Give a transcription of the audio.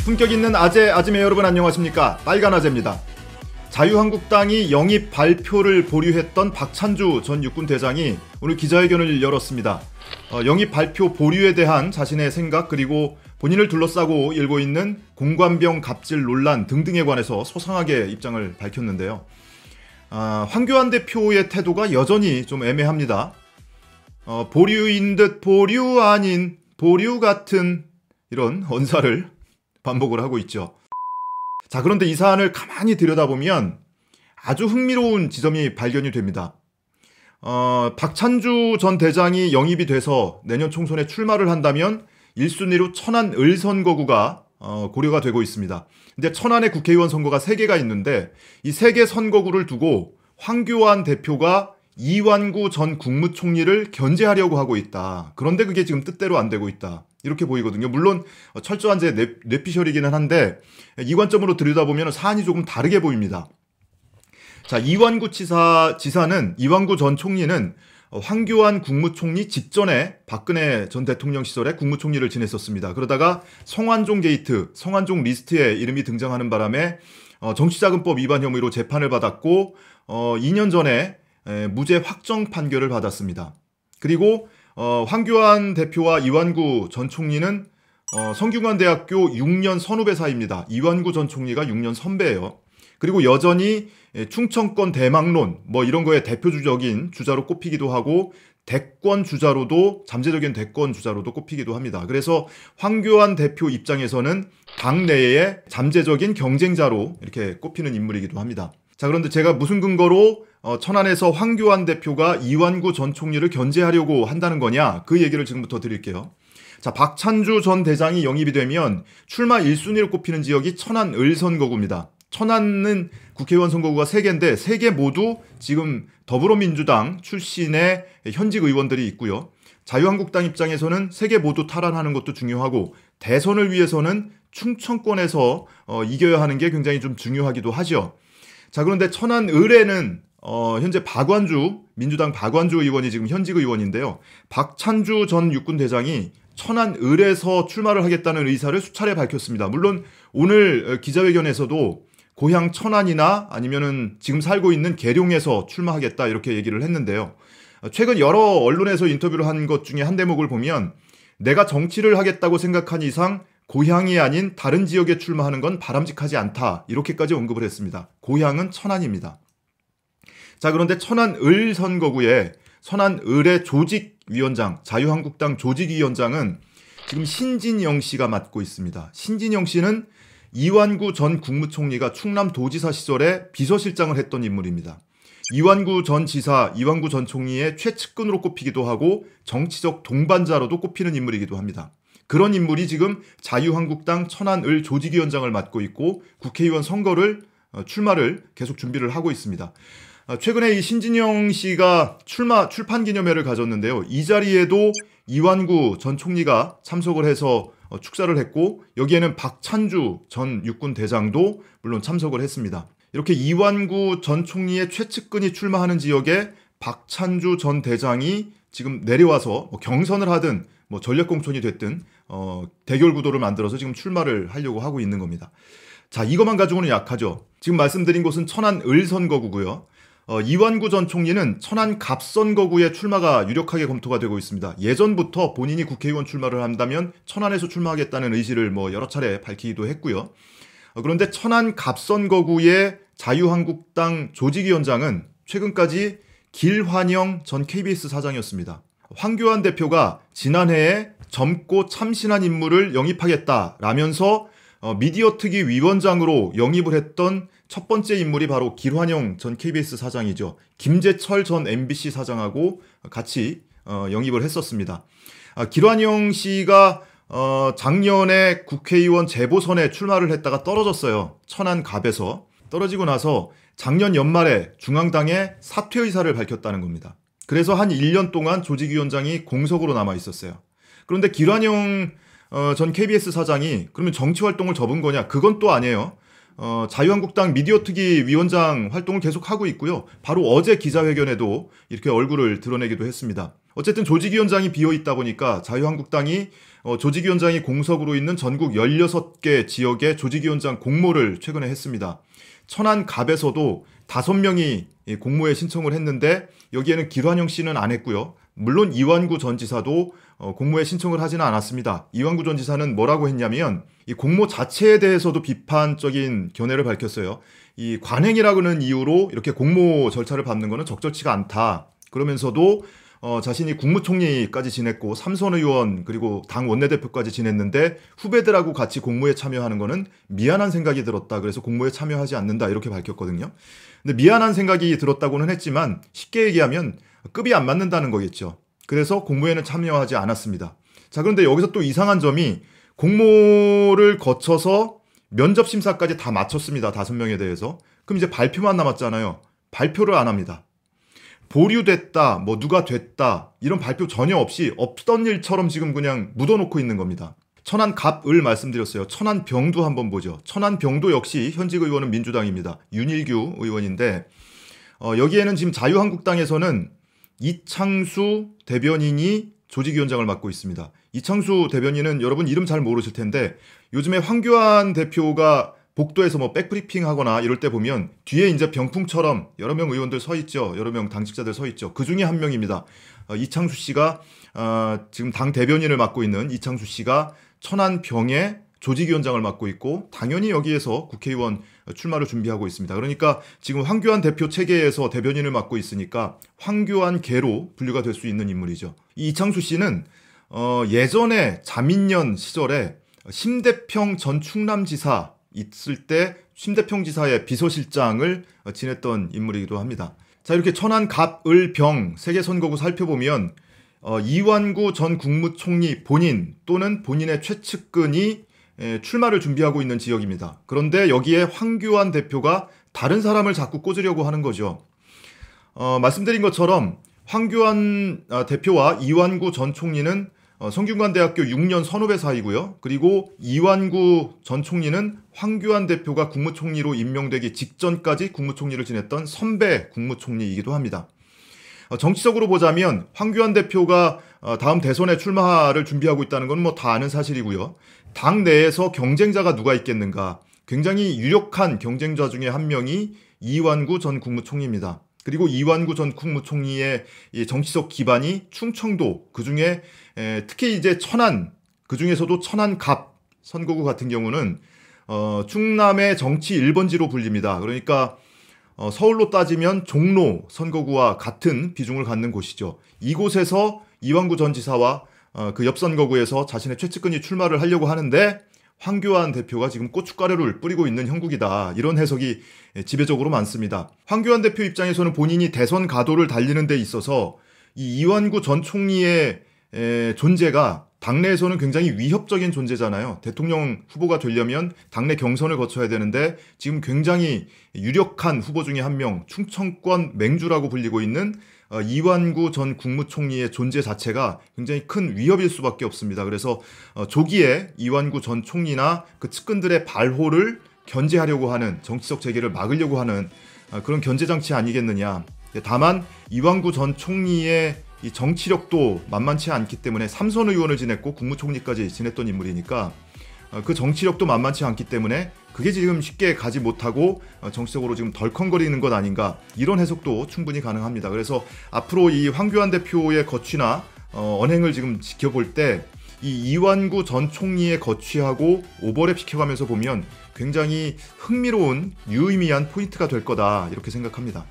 품격 있는 아재, 아지매 여러분 안녕하십니까? 빨간 아재입니다. 자유한국당이 영입 발표를 보류했던 박찬주 전 육군 대장이 오늘 기자회견을 열었습니다. 영입 발표 보류에 대한 자신의 생각 그리고 본인을 둘러싸고 일고 있는 공관병 갑질 논란 등등에 관해서 소상하게 입장을 밝혔는데요. 황교안 대표의 태도가 여전히 좀 애매합니다. 보류인 듯 보류 아닌 보류 같은 이런 언사를 반복을 하고 있죠. 자, 그런데 이 사안을 가만히 들여다보면 아주 흥미로운 지점이 발견이 됩니다. 박찬주 전 대장이 영입이 돼서 내년 총선에 출마를 한다면 1순위로 천안 을 선거구가 고려가 되고 있습니다. 근데 천안의 국회의원 선거가 3개가 있는데 이 3개 선거구를 두고 황교안 대표가 이완구 전 국무총리를 견제하려고 하고 있다. 그런데 그게 지금 뜻대로 안 되고 있다. 이렇게 보이거든요. 물론 철저한 제 뇌피셜이기는 한데 이 관점으로 들여다보면 사안이 조금 다르게 보입니다. 자, 이완구 이완구 전 총리는 황교안 국무총리 직전에 박근혜 전 대통령 시절에 국무총리를 지냈었습니다. 그러다가 성완종 게이트, 성완종 리스트에 이름이 등장하는 바람에 정치자금법 위반 혐의로 재판을 받았고 2년 전에 무죄 확정 판결을 받았습니다. 그리고 황교안 대표와 이완구 전 총리는 성균관대학교 6년 선후배 사이입니다. 이완구 전 총리가 6년 선배예요. 그리고 여전히 충청권 대망론 이런 거에 대표적인 주자로 꼽히기도 하고 대권 주자로도 잠재적인 대권 주자로도 꼽히기도 합니다. 그래서 황교안 대표 입장에서는 당내의 잠재적인 경쟁자로 이렇게 꼽히는 인물이기도 합니다. 자, 그런데 제가 무슨 근거로 천안에서 황교안 대표가 이완구 전 총리를 견제하려고 한다는 거냐, 그 얘기를 지금부터 드릴게요. 자, 박찬주 전 대장이 영입이 되면 출마 1순위로 꼽히는 지역이 천안 을 선거구입니다. 천안은 국회의원 선거구가 3개인데 3개 모두 지금 더불어민주당 출신의 현직 의원들이 있고요. 자유한국당 입장에서는 3개 모두 탈환하는 것도 중요하고 대선을 위해서는 충청권에서 이겨야 하는 게 굉장히 좀 중요하기도 하죠. 자, 그런데 천안 을에는 현재 민주당 박완주 의원이 지금 현직 의원인데요. 박찬주 전 육군 대장이 천안 을에서 출마를 하겠다는 의사를 수차례 밝혔습니다. 물론 오늘 기자회견에서도 고향 천안이나 아니면은 지금 살고 있는 계룡에서 출마하겠다 이렇게 얘기를 했는데요. 최근 여러 언론에서 인터뷰를 한 것 중에 한 대목을 보면 내가 정치를 하겠다고 생각한 이상 고향이 아닌 다른 지역에 출마하는 건 바람직하지 않다. 이렇게까지 언급을 했습니다. 고향은 천안입니다. 자, 그런데 천안 을 선거구에 천안 을의 조직위원장, 자유한국당 조직위원장은 지금 신진영 씨가 맡고 있습니다. 신진영 씨는 이완구 전 국무총리가 충남도지사 시절에 비서실장을 했던 인물입니다. 이완구 전 지사, 이완구 전 총리의 최측근으로 꼽히기도 하고 정치적 동반자로도 꼽히는 인물이기도 합니다. 그런 인물이 지금 자유한국당 천안 을 조직위원장을 맡고 있고 국회의원 선거를 출마를 계속 준비를 하고 있습니다. 최근에 이 신진영 씨가 출판 기념회를 가졌는데요. 이 자리에도 이완구 전 총리가 참석을 해서 축사를 했고 여기에는 박찬주 전 육군 대장도 물론 참석을 했습니다. 이렇게 이완구 전 총리의 최측근이 출마하는 지역에 박찬주 전 대장이 지금 내려와서 경선을 하든 전략공천이 됐든 대결 구도를 만들어서 지금 출마를 하려고 하고 있는 겁니다. 자, 이것만 가지고는 약하죠. 지금 말씀드린 곳은 천안 을 선거구고요. 이완구 전 총리는 천안 갑 선거구의 출마가 유력하게 검토가 되고 있습니다. 예전부터 본인이 국회의원 출마를 한다면 천안에서 출마하겠다는 의지를 여러 차례 밝히기도 했고요. 그런데 천안 갑 선거구의 자유한국당 조직위원장은 최근까지 길환영 전 KBS 사장이었습니다. 황교안 대표가 지난해에 젊고 참신한 인물을 영입하겠다라면서 미디어 특위 위원장으로 영입을 했던 첫 번째 인물이 바로 길환영 전 KBS 사장이죠. 김재철 전 MBC 사장하고 같이 영입을 했었습니다. 길환영 씨가 작년에 국회의원 재보선에 출마를 했다가 떨어졌어요. 천안 갑에서. 떨어지고 나서 작년 연말에 중앙당에 사퇴 의사를 밝혔다는 겁니다. 그래서 한 1년 동안 조직위원장이 공석으로 남아 있었어요. 그런데 길환영 전 KBS 사장이 그러면 정치 활동을 접은 거냐? 그건 또 아니에요. 자유한국당 미디어 특위 위원장 활동을 계속하고 있고요. 바로 어제 기자회견에도 이렇게 얼굴을 드러내기도 했습니다. 어쨌든 조직위원장이 비어있다 보니까 자유한국당이 조직위원장이 공석으로 있는 전국 16개 지역의 조직위원장 공모를 최근에 했습니다. 천안갑에서도 5명이 공모에 신청을 했는데 여기에는 길환영 씨는 안 했고요. 물론 이완구 전 지사도 공모에 신청을 하지는 않았습니다. 이완구 전 지사는 뭐라고 했냐면 이 공모 자체에 대해서도 비판적인 견해를 밝혔어요. 이 관행이라는 이유로 이렇게 공모 절차를 밟는 것은 적절치가 않다. 그러면서도 자신이 국무총리까지 지냈고 삼선 의원 그리고 당 원내대표까지 지냈는데 후배들하고 같이 공모에 참여하는 거는 미안한 생각이 들었다. 그래서 공모에 참여하지 않는다. 이렇게 밝혔거든요. 근데 미안한 생각이 들었다고는 했지만 쉽게 얘기하면 급이 안 맞는다는 거겠죠. 그래서 공모에는 참여하지 않았습니다. 자, 그런데 여기서 또 이상한 점이 공모를 거쳐서 면접 심사까지 다 마쳤습니다. 5명에 대해서. 그럼 이제 발표만 남았잖아요. 발표를 안 합니다. 보류됐다, 뭐 누가 됐다 이런 발표 전혀 없이 없던 일처럼 지금 그냥 묻어놓고 있는 겁니다. 천안갑을 말씀드렸어요. 천안병도 한번 보죠. 천안병도 역시 현직 의원은 민주당입니다. 윤일규 의원인데 여기에는 지금 자유한국당에서는 이창수 대변인이 조직위원장을 맡고 있습니다. 이창수 대변인은 여러분 이름 잘 모르실 텐데 요즘에 황교안 대표가 복도에서 뭐 백브리핑 하거나 이럴 때 보면 뒤에 이제 병풍처럼 여러 명 의원들 서 있죠. 여러 명 당직자들 서 있죠. 그 중에 한 명입니다. 이창수 씨가 지금 당 대변인을 맡고 있는 이창수 씨가 천안병의 조직위원장을 맡고 있고 당연히 여기에서 국회의원 출마를 준비하고 있습니다. 그러니까 지금 황교안 대표 체계에서 대변인을 맡고 있으니까 황교안계로 분류가 될 수 있는 인물이죠. 이 이창수 씨는 예전에 자민련 시절에 심대평 전 충남지사 있을 때 심대평 지사의 비서실장을 지냈던 인물이기도 합니다. 자, 이렇게 천안, 갑, 을, 병 3개 선거구 살펴보면 이완구 전 국무총리 본인 또는 본인의 최측근이 출마를 준비하고 있는 지역입니다. 그런데 여기에 황교안 대표가 다른 사람을 자꾸 꽂으려고 하는 거죠. 말씀드린 것처럼 황교안 대표와 이완구 전 총리는 성균관대학교 6년 선후배 사이고요. 그리고 이완구 전 총리는 황교안 대표가 국무총리로 임명되기 직전까지 국무총리를 지냈던 선배 국무총리이기도 합니다. 정치적으로 보자면 황교안 대표가 다음 대선에 출마를 준비하고 있다는 건 뭐 다 아는 사실이고요. 당 내에서 경쟁자가 누가 있겠는가? 굉장히 유력한 경쟁자 중에 한 명이 이완구 전 국무총리입니다. 그리고 이완구 전 국무총리의 정치적 기반이 충청도, 그중에 특히 이제 천안, 그중에서도 천안갑 선거구 같은 경우는 충남의 정치 1번지로 불립니다. 그러니까 서울로 따지면 종로 선거구와 같은 비중을 갖는 곳이죠. 이곳에서 이완구 전 지사와 그 옆 선거구에서 자신의 최측근이 출마를 하려고 하는데 황교안 대표가 지금 고춧가루를 뿌리고 있는 형국이다. 이런 해석이 지배적으로 많습니다. 황교안 대표 입장에서는 본인이 대선 가도를 달리는 데 있어서 이 이완구 전 총리의 존재가 당내에서는 굉장히 위협적인 존재잖아요. 대통령 후보가 되려면 당내 경선을 거쳐야 되는데 지금 굉장히 유력한 후보 중에 한 명, 충청권 맹주라고 불리고 있는 이완구 전 국무총리의 존재 자체가 굉장히 큰 위협일 수밖에 없습니다. 그래서 조기에 이완구 전 총리나 그 측근들의 발호를 견제하려고 하는, 정치적 재개를 막으려고 하는 그런 견제장치 아니겠느냐. 다만 이완구 전 총리의 이 정치력도 만만치 않기 때문에 삼선 의원을 지냈고 국무총리까지 지냈던 인물이니까 그 정치력도 만만치 않기 때문에 그게 지금 쉽게 가지 못하고 정치적으로 지금 덜컹거리는 것 아닌가, 이런 해석도 충분히 가능합니다. 그래서 앞으로 이 황교안 대표의 거취나 언행을 지금 지켜볼 때 이 이완구 전 총리의 거취하고 오버랩 시켜가면서 보면 굉장히 흥미로운 유의미한 포인트가 될 거다, 이렇게 생각합니다.